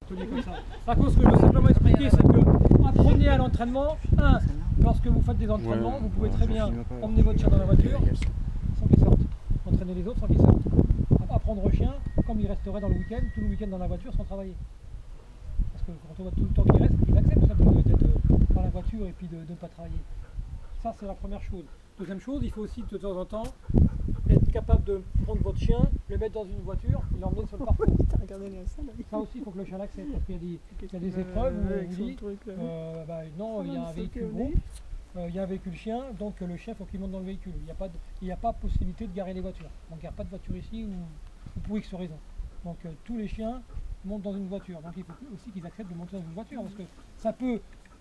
Je te dis comme ça. Par contre, ce que je veux simplement expliquer, c'est que apprenez à l'entraînement. Lorsque vous faites des entraînements, vous pouvez très bien emmener votre chien dans la voiture sans qu'il sorte. Entraîner les autres sans qu'ils sortent. Apprendre au chien comme il resterait dans le week-end, tout le week-end dans la voiture sans travailler. Parce que quand on voit tout le temps qu'il reste, il accepte simplement d'être dans la voiture et puis de ne pas travailler. Ça, c'est la première chose. Deuxième chose, il faut aussi de temps en temps être capable de prendre votre chien, le mettre dans une voiture et l'emmener sur le parcours. Ça aussi, il faut que le chien l'accepte. Parce qu'il y a des épreuves où on vous dit non, il y a un véhicule groupe, il y a un véhicule chien, donc le chien, il faut qu'il monte dans le véhicule. Il n'y a pas possibilité de garer les voitures. On ne gare pas de voiture ici ou pour X raison. Donc tous les chiens montent dans une voiture. Donc il faut aussi qu'ils acceptent de monter dans une voiture. Parce que ça peut,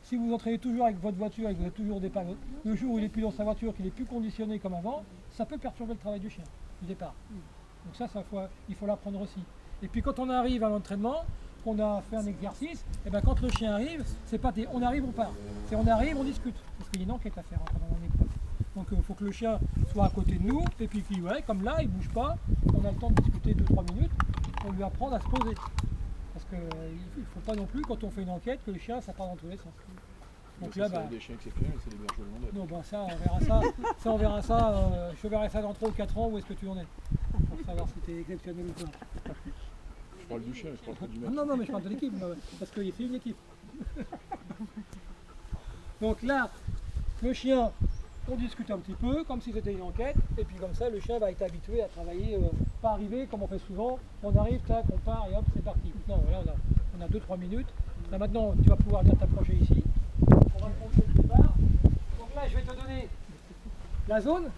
si vous entraînez toujours avec votre voiture et que vous êtes toujours au départ, le jour où il n'est plus dans sa voiture, qu'il n'est plus conditionné comme avant, ça peut perturber le travail du chien, du départ. Donc ça il faut l'apprendre aussi. Et puis quand on arrive à l'entraînement, qu'on a fait un exercice, et ben quand le chien arrive, c'est pas on arrive, on part. C'est on arrive, on discute. Parce qu'il y a une enquête à faire pendant l'épreuve. Donc il faut que le chien soit à côté de nous, et puis qu'il, comme là, il ne bouge pas, on a le temps de discuter 2-3 minutes, on lui apprendre à se poser. Parce qu'il ne faut pas non plus, quand on fait une enquête, que le chien, ça part dans tous les sens. Donc là, c'est des chiens exceptionnels, c'est des bergers hollandais. Non, ça, on verra ça. Je verrai ça dans 3 ou 4 ans, où est-ce que tu en es. Pour savoir si tu es exceptionnel ou pas. Je parle du chien, je parle pas du maître. Non, mais je parle de l'équipe, parce que c'est une équipe. Donc là, le chien, on discute un petit peu, comme si c'était une enquête, et puis comme ça, le chien va être habitué à travailler, pas arriver, comme on fait souvent, on arrive, tac, on part, et hop, c'est parti. Non, là, on a 2-3 minutes. Là maintenant, tu vas pouvoir bien t'approcher ici. On va prendre le départ. Donc là, je vais te donner la zone.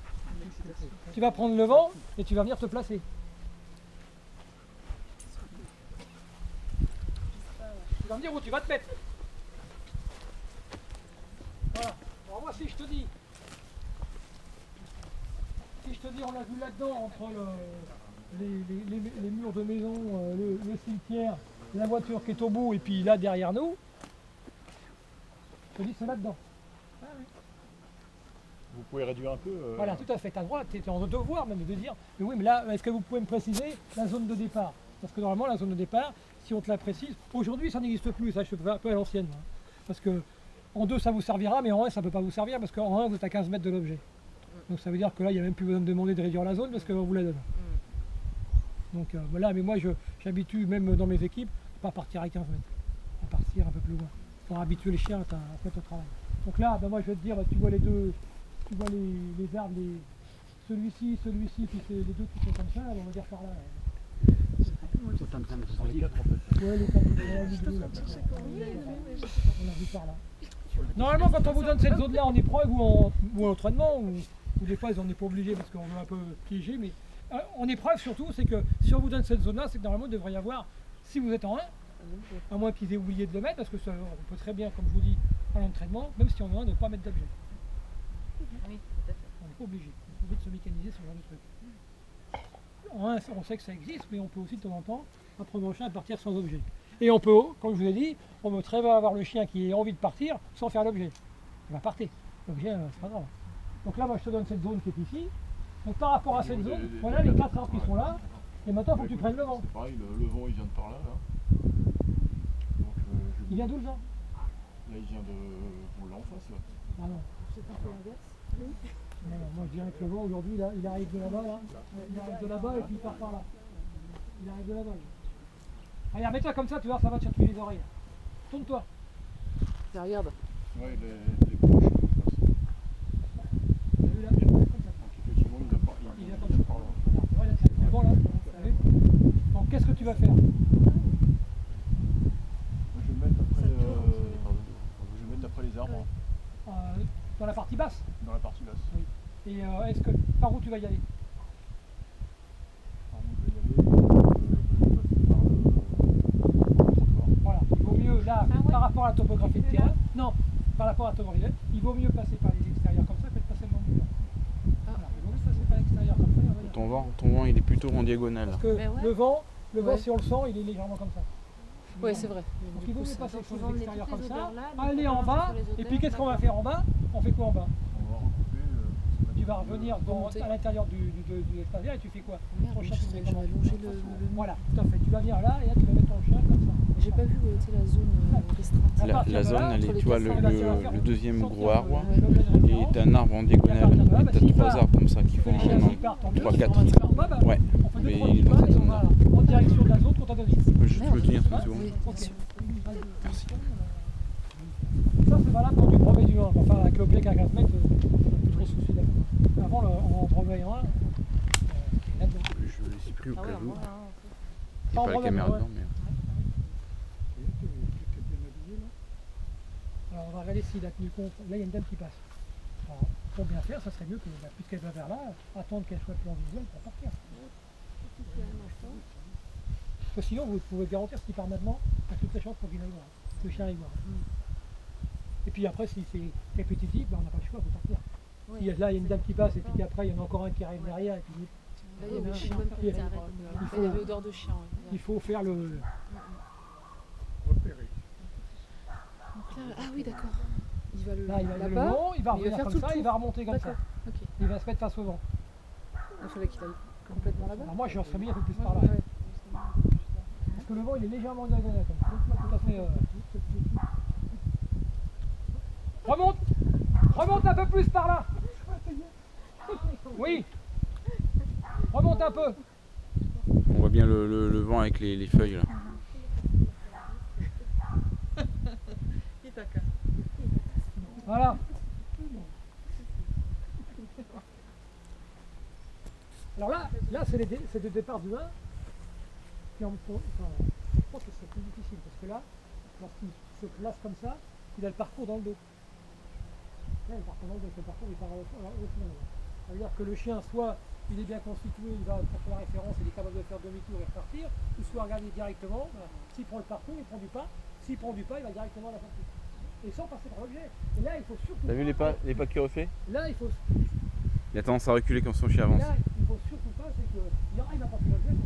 Tu vas prendre le vent, et tu vas venir te placer. Tu vas me dire où tu vas te mettre. Voilà. Alors moi si je te dis, on a vu là-dedans entre les murs de maison, le cimetière, la voiture qui est au bout et puis là derrière nous, je te dis c'est là-dedans. Ah, oui. Vous pouvez réduire un peu Voilà, tout à fait, tu as le droit, tu es en devoir même de dire, mais oui mais là, est-ce que vous pouvez me préciser la zone de départ? Parce que normalement la zone de départ, si on te la précise, aujourd'hui ça n'existe plus, ça je fais un peu à l'ancienne. Hein. Parce que en 2 ça vous servira, mais en 1 ça ne peut pas vous servir parce qu'en 1 vous êtes à 15 mètres de l'objet. Donc ça veut dire que là il n'y a même plus besoin de demander de réduire la zone parce qu'on vous la donne. Donc voilà, mais moi j'habitue même dans mes équipes, pas à partir à 15 mètres, à partir un peu plus loin, pour habituer les chiens à faire ton travail. Donc là, moi je vais te dire, tu vois les deux, tu vois les arbres, celui-ci, puis c'est les deux qui sont comme ça, là, on va dire par là. Ce sont les 4 en fait. Ouais, les 4, on a vu par là. Normalement, quand on vous donne cette zone-là en épreuve ou en entraînement, ou des fois on n'est pas obligé parce qu'on veut un peu piéger, mais en épreuve surtout, c'est que si on vous donne cette zone-là, c'est que normalement il devrait y avoir, si vous êtes en 1, à moins qu'ils aient oublié de le mettre, parce que on peut très bien, comme je vous dis, à l'entraînement, même si on est en 1, ne pas mettre d'objet. Oui, tout à fait. On n'est pas obligé. On peut de se mécaniser sur ce genre de truc. En 1, on sait que ça existe, mais on peut aussi de temps en temps apprendre au chien à partir sans objet. Et on peut, comme je vous ai dit, on peut très bien avoir le chien qui a envie de partir sans faire l'objet. Il va partir. L'objet, c'est pas grave. Donc là, moi, je te donne cette zone qui est ici. Donc par rapport à cette zone, voilà les 4 arbres qui sont là. Et maintenant, il faut que tu prennes le vent. C'est pareil, le vent il vient de par là. Donc, Il vient d'où le vent? Là il vient de là en face. Là. Ah non. C'est un peu l'inverse. Non, moi je dirais que le vent aujourd'hui, là, il arrive de là-bas, là. Il arrive de là-bas et puis il part par là. Il arrive de là-bas. Regarde, mets-toi comme ça, tu vois, ça va te chatouiller les oreilles. Tourne-toi. Regarde. Ouais, les branches comme ça. Tu as vu là? Comme ça. Donc effectivement il vient par là. Regarde, tu vois, là, c'est le vent là. T'as vu? Donc qu'est-ce que tu vas faire? Moi, je vais mettre après les arbres. Dans la partie basse. Dans la partie basse. Oui. Et est-ce que par où tu vas y aller? Par où je vais y aller par le trottoir. Voilà. Il vaut mieux là, par rapport à la topographie de terrain. Non, par rapport à la topographie de terrain, il vaut mieux passer par les extérieurs comme ça que de passer le long du mur. Voilà, il vaut mieux passer par l'extérieur comme ça. Et on va dire. Ton vent il est plutôt en diagonale. Parce que Mais ouais. le vent, Ouais. si on le sent, il est légèrement comme ça. Oui, c'est vrai. Donc il vaut mieux passer sur Faut les extérieurs emmener comme toutes les ça, odeurs là, aller donc en on bas, sur les et odeurs, puis qu'est-ce qu'on va d'accord. faire en bas? On fait quoi en bas? On va recouper. Tu vas revenir Remonter. à l'intérieur de l'espace et tu fais quoi? Merde, Ton chat, tu le mets je vais comment? allonger le Voilà, tout à fait. Tu vas venir là et là tu vas mettre ton chien comme ça. J'ai pas vu où était la zone restreinte. La zone, elle est, tu vois, le deuxième gros arbre, Ouais. et t'as un arbre en diagonale, et t'as 3 arbres comme ça qui font Les chiens, un s'ils partent en an. deux, 3, on 4. va faire en bas, bah, Ouais, on fait deux, mais trois il est dans petits cette pas, zone-là. voilà, en direction de la zone qu'on t'a donnée. Tu peux tenir 30 secondes. Oui, Ok. bien sûr. Merci. Ça c'est valable quand tu promets du 1. Enfin avec l'objet qu'à 15 mètres, plus trop souci d'accord. Avant en brevet 1, là-dedans. Je ne sais plus au Ah cas ouais, où. moi, hein, Il n'y a pas la brevet, caméra ouais. dedans, mais... Alors on va regarder s'il a tenu compte. Là il y a une dame qui passe. Alors, pour bien faire, ça serait mieux que, puisqu'elle va vers là, attendre qu'elle soit plus en visuel pour partir. Parce que sinon vous pouvez garantir ce qui part maintenant, il y a toutes les chances pour qu'il aille voir. Que le chien aille voir. Et puis après, si c'est répétitif, on n'a pas le choix, il faut partir. oui. Si là il y a une dame qui passe et puis qu'après il y en a encore un qui arrive derrière, et puis Là, il y avait le chien. Il Là, il y avait odeur de chien. Ouais. il faut faire le. Donc là, ah oui, d'accord. Il va le Là il va aller le là-bas. long, il va mais il va revenir faire comme tout ça, le il tour. va remonter comme ça. D'accord. Ok. Il va se mettre face au vent. Il fallait qu'il aille complètement là-bas. Alors moi je serais mis un peu plus par là. Ouais. Parce que le vent il est légèrement diagonal comme ça. Pas tout à fait. Remonte! Remonte un peu plus par là! Oui! Remonte un peu! On voit bien le vent avec les feuilles là. Voilà! Alors là c'est le départ du 1. Puis je crois que c'est plus difficile parce que là, lorsqu'il se place comme ça, il a le parcours dans le dos. Là, le parcours dans le dos, le parcours il part au final. Ça veut dire que le chien, soit il est bien constitué, il va chercher la référence, il est capable de faire demi-tour et repartir, ou soit regarder directement, s'il prend le parcours, il prend du pas, s'il prend du pas, il va directement à la sortie. Et sans passer par l'objet. Et là, il faut surtout. T'as vu les pas qu'il refait? Là, il faut. Il a tendance à reculer quand son chien avance. Là, il faut surtout pas, c'est que. Il arrive à passer l'objet.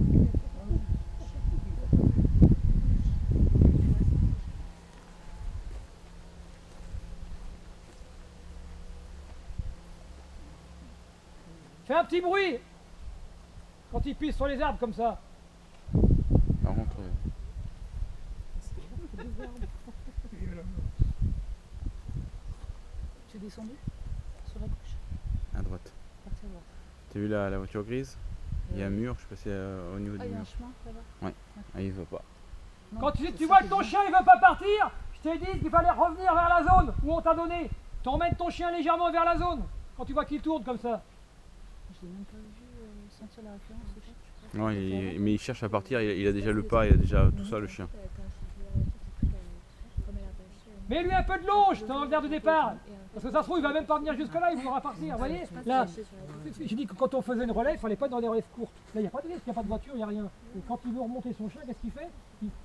Fais un petit bruit quand il pisse sur les arbres comme ça. Par contre, Tu es descendu sur la gauche. à droite. Parti à droite. T'as vu la voiture grise? Il y a un mur, je sais pas si au niveau Ah, du il y a un mur. chemin là-bas. Ah, il va pas. Non, Quand c'est tu ça vois que que ton je- chien il veut pas partir, je t'ai dit qu'il fallait revenir vers la zone où on t'a donné. T'emmènes ton chien légèrement vers la zone quand tu vois qu'il tourne comme ça. Je l'ai même pas vu sentir la référence. je sais pas. Non, mais il cherche à partir, il a déjà le pas, il a déjà tout ça le chien. Mets lui un peu de longe dans le verre de départ. Parce que ça se trouve il va même pas venir jusque là, il voudra partir. Vous voyez là, j'ai dit que quand on faisait une relève, il fallait pas être dans des relèves courtes. Là il n'y a pas de risque, il n'y a pas de voiture, il n'y a rien. Et quand il veut remonter son chien, qu'est-ce qu'il fait?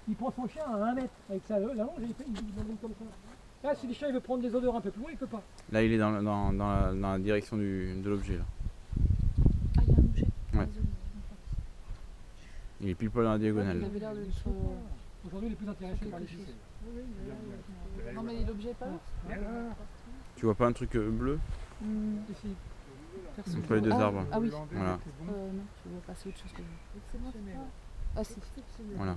Il prend son chien à 1 mètre avec sa longe et il l'emmène comme ça. Là si le chien il veut prendre des odeurs un peu plus loin, il peut pas. Là, il est dans la direction de l'objet là. Ah, il y a un objet. Ouais. Il est pile poil dans la Il diagonale. avait l'air d'être. Aujourd'hui il est plus intéressé par les quelque chiens. chose. Non, mais l'objet est pas là. Tu vois pas un truc bleu? Ici. Perso. Entre les deux arbres. Ah oui. Voilà. Non, je vois pas, c'est autre chose que je. Ah si. Voilà.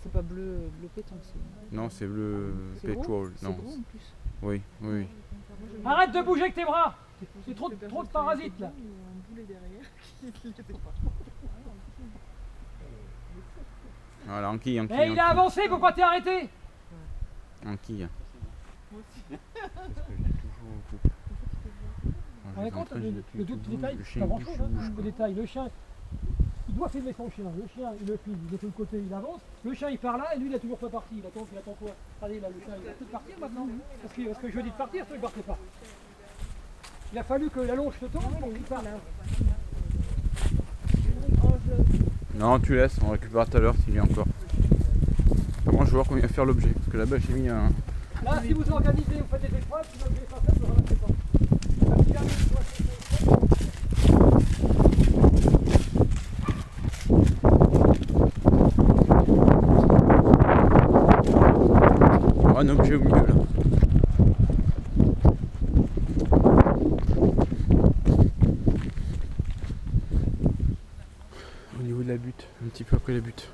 C'est pas bleu pétant, c'est. Non, c'est bleu C'est gros. petrol. C'est Non. gros en plus. Oui, oui, oui. Arrête de bouger avec tes bras. C'est trop de parasites là. Voilà, anquille, anquille. Eh il a avancé, pourquoi t'es arrêté? Anquille. Vous vous rendez compte le doute détail, Le c'est chien pas il grand bouge, chose, il bouge, le quoi. détail. Le chien, il doit filmer son chien. Le chien, il le filme, il est de le côté, il avance. Le chien, il part là et lui, il a toujours pas parti. Il attend quoi? Regardez là, le chien, il va peut-être partir maintenant. Parce que je lui ai dit de partir, toi, il partait pas. Il a fallu que la longe se tourne pour qu'il parte. Non, tu laisses, on récupère tout à l'heure s'il y a encore. Par contre, je vais voir combien va faire l'objet. Parce que là-bas, j'ai mis un. Là, si vous organisez, vous faites des épreuves, si l'objet est pas fait, vous ne ramassez pas. Parce qu'il arrive, il doit se faire. Un objet au milieu là. Au niveau de la butte, un petit peu après la butte.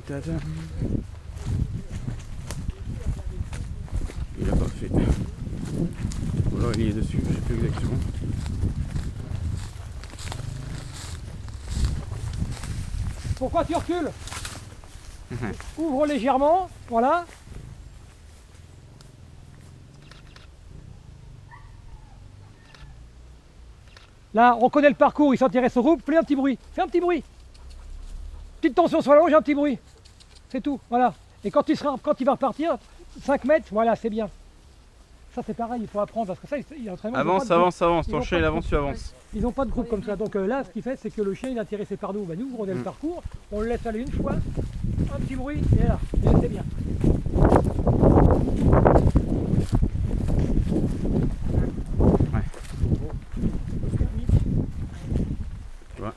Tadam. Il a pas fait. Ou alors il est dessus, je sais plus exactement. Pourquoi tu recules? Ouvre légèrement, voilà. Là, on connaît le parcours, il s'intéresse au groupe. Fais un petit bruit, fais un petit bruit. Petite tension sur la longe, un petit bruit. C'est tout, voilà. Et quand il va repartir, 5 mètres, voilà, c'est bien. Ça c'est pareil, il faut apprendre parce que ça, il est entraînement. Avance, avance, ton chien il avance, tu avances. Ils n'ont pas de groupe comme ça. Donc là, ce qu'il fait, c'est que le chien il est intéressé par nous. Ben, nous, on est le parcours, on le laisse aller une fois, un petit bruit, et là, c'est bien. Ouais. Tu vois.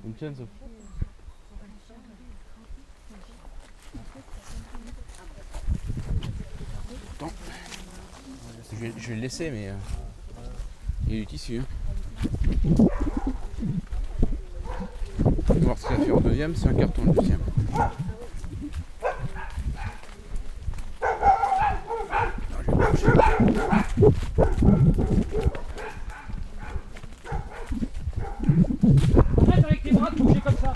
Une tienne, ça. Je vais le laisser, mais il y a du tissu. Hein. On va voir ce qu'il va faire au deuxième, c'est un carton le deuxième. Arrête avec tes bras de bouger comme ça.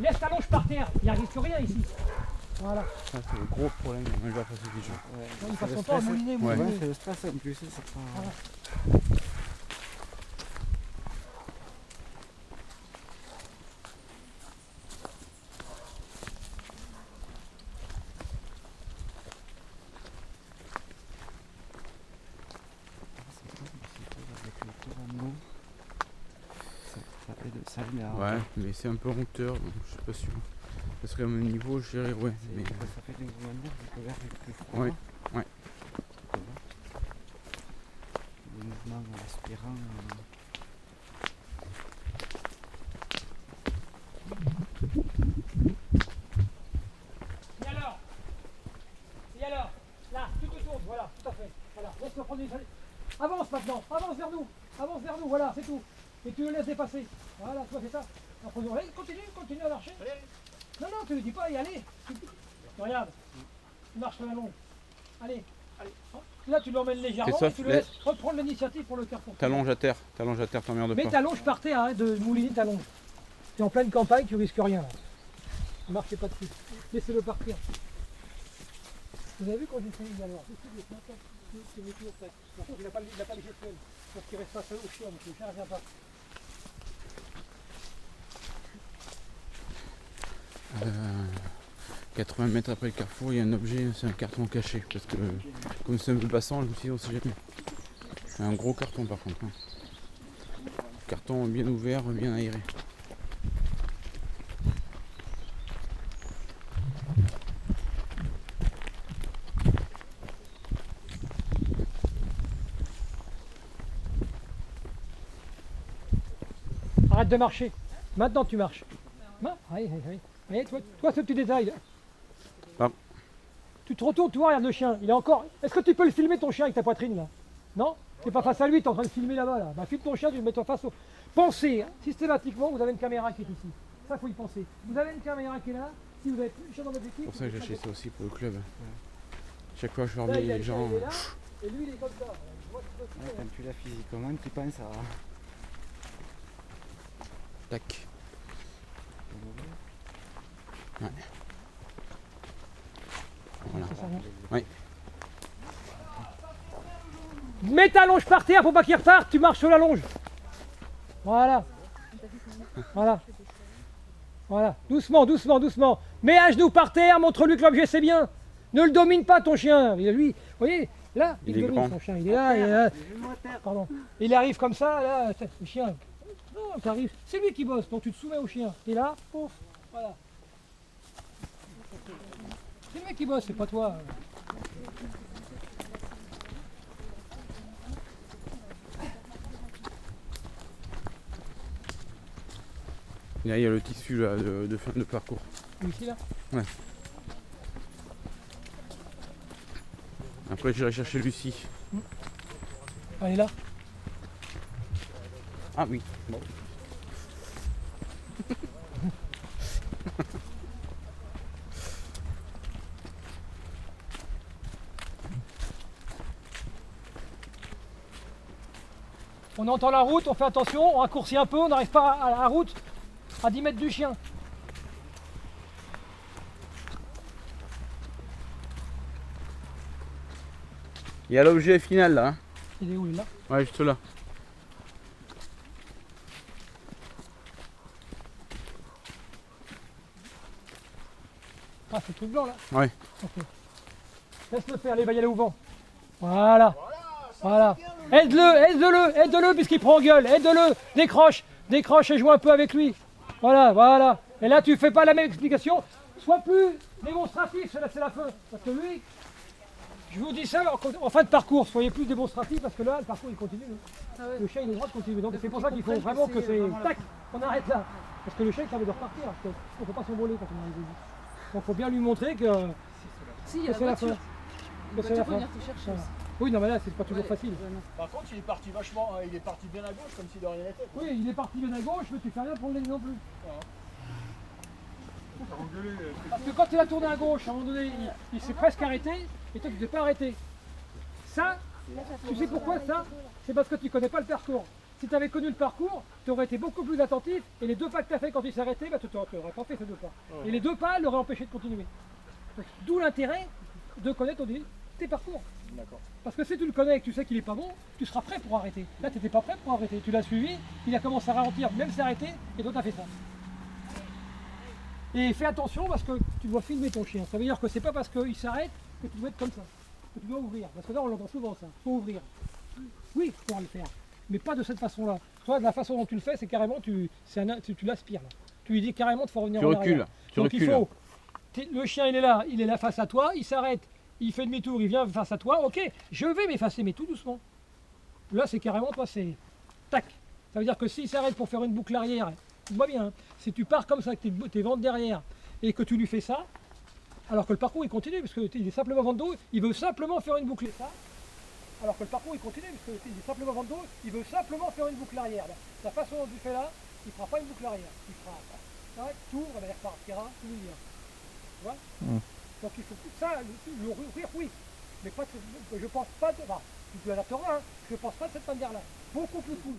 Laisse ta longe par terre, il n'y arrive plus rien ici. Voilà. Ça, c'est le gros problème, on va passer des gens. Ouais. Il passe son temps à mouliner, mouliner. Ouais, c'est le stress en plus. C'est pas... Voilà. Ouais, mais c'est un peu honteux, donc je suis pas sûr. Ça serait à mon niveau, je dirais ouais. Mais... Ça fait des mouvements vu que l'air est plus froid. Ouais, ouais. Des mouvements en aspirant. Et alors là, tu te tournes, voilà, tout à fait. Voilà, laisse-le prendre des... Avance maintenant, avance vers nous, voilà, c'est tout. Et tu le laisses dépasser. Voilà, toi c'est ça. Après, continue à marcher. Non, tu ne dis pas, allez. Regarde, tu marches sur la longue. Allez. Là, tu l'emmènes légèrement et tu le laisses reprendre l'initiative pour le carton. T'allonges à terre, t'emmerdes pas. Mais ta longe par terre, hein, de mouliner ta longe. Tu es en pleine campagne, tu risques rien là. Ne marchez pas dessus. Laissez-le partir. Vous avez vu quand j'ai fait une alors il n'a pas les gestuels. Parce qu'il reste pas seul au chien, donc le chien ne revient pas. 80 mètres après le carrefour, il y a un objet, c'est un carton caché. Parce que comme c'est un peu passant, je me suis dit on sait jamais. C'est un gros carton par contre. Hein. Carton bien ouvert, bien aéré. Arrête de marcher. Maintenant tu marches. Oui. Mais toi ce petit détail. Ah. Tu te retournes, tu vois, regarde le chien. Il est encore. Est-ce que tu peux le filmer ton chien avec ta poitrine là? Non? Tu n'es pas face à lui, tu es en train de filmer là-bas là. Bah filme ton chien, tu le mets toi face au. Pensez, hein, systématiquement, vous avez une caméra qui est ici. Ça faut y penser. Vous avez une caméra qui est là. Si vous avez plus de chien dans votre équipe. C'est pour ça que j'ai acheté ça aussi pour le club. Chaque fois que je leur Là, dis les gens. Il est là, et lui il est comme ça. Moi, Ouais, quand tu l'as physiquement, tu penses à... Tac. Ouais. Voilà. Oui. Mets ta longe par terre pour pas qu'il reparte, tu marches sur la longe. Voilà. Voilà. Doucement. Mets un genou par terre, montre-lui que l'objet c'est bien. Ne le domine pas ton chien. Lui, vous voyez, là, il domine grand. son chien. Il est là, pardon. Il arrive comme ça, là, le chien. Non, t'arrives. C'est lui qui bosse, donc tu te soumets au chien. Et là, pouf, voilà. C'est le mec qui bosse, c'est pas toi. Là, il y a le tissu là, de fin de parcours. Ici là. Ouais. Après j'irai chercher Lucie. Elle est là. Ah oui. Bon. On entend la route, on fait attention, on raccourcit un peu, on n'arrive pas à la route à 10 mètres du chien. Il y a l'objet final là. Hein. Il est où, il est là? Ouais, juste là. Ah, c'est le truc blanc là? Ouais. Ok. Laisse-le faire, allez, va y aller au vent. Voilà. Voilà. Aide-le puisqu'il prend en gueule. Aide-le, décroche et joue un peu avec lui. Voilà, voilà. Et là, tu fais pas la même explication. Sois plus démonstratif, c'est la fin. Parce que lui, je vous dis ça en fin de parcours, soyez plus démonstratif parce que là, le parcours il continue. Ah ouais. Le chien il a le droit de continuer. Donc c'est pour ça qu'il faut vraiment que c'est. Tac, on arrête là. Parce que le chien il a envie de repartir. Il ne faut pas s'envoler quand on arrive au bout. Donc il faut bien lui montrer que. Si, il y a c'est la la fin. voiture. Que La c'est la voiture fin. peut venir te chercher Voilà. aussi. Oui, non, mais là c'est pas toujours facile. Par contre, il est parti vachement, il est parti bien à gauche comme si de rien n'était. Oui, il est parti bien à gauche, mais tu fais rien pour le laisser non plus. Parce que quand il a tourné à gauche, à un moment donné, il s'est presque arrêté, et toi tu t'es pas arrêté. Ça, tu sais pourquoi ça? C'est parce que tu connais pas le parcours. Si tu avais connu le parcours, tu aurais été beaucoup plus attentif, et les deux pas que tu as fait quand il s'est arrêté, bah, tu n'aurais pas fait ces deux pas. Et les deux pas l'auraient empêché de continuer. Donc, d'où l'intérêt de connaître tes parcours. Parce que si tu le connais et que tu sais qu'il est pas bon, tu seras prêt pour arrêter. Là, tu n'étais pas prêt pour arrêter. Tu l'as suivi, il a commencé à ralentir, même s'est arrêté, et toi tu as fait ça. Et fais attention parce que tu dois filmer ton chien. Ça veut dire que c'est pas parce qu'il s'arrête que tu dois être comme ça. Que tu dois ouvrir. Parce que là on l'entend souvent ça. Il faut ouvrir. Oui, il faudra le faire. Mais pas de cette façon-là. Toi, de la façon dont tu le fais, c'est carrément tu l'aspires là. Tu lui dis carrément qu'il faut revenir en arrière. Tu Donc recules. le chien il est là face à toi, il s'arrête, il fait demi-tour, il vient face à toi, ok, je vais m'effacer, mais tout doucement. Là c'est carrément toi, c'est tac. Ça veut dire que s'il s'arrête pour faire une boucle arrière, vois bien, hein, si tu pars comme ça avec tes ventes derrière et que tu lui fais ça, alors que le parcours il continue, parce qu'il est simplement vent de dos, il veut simplement faire une boucle ça, alors que le parcours il continue, parce qu'il est simplement vent de dos, il veut simplement faire une boucle arrière. Là. La façon dont tu fais là, il ne fera pas une boucle arrière, il fera tac, tour, il repartira, tout bien. Tu vois Donc il faut ça, le ouvrir, oui, mais pas, je pense pas, tu adapteras, hein, je pense pas de cette manière-là, beaucoup plus cool.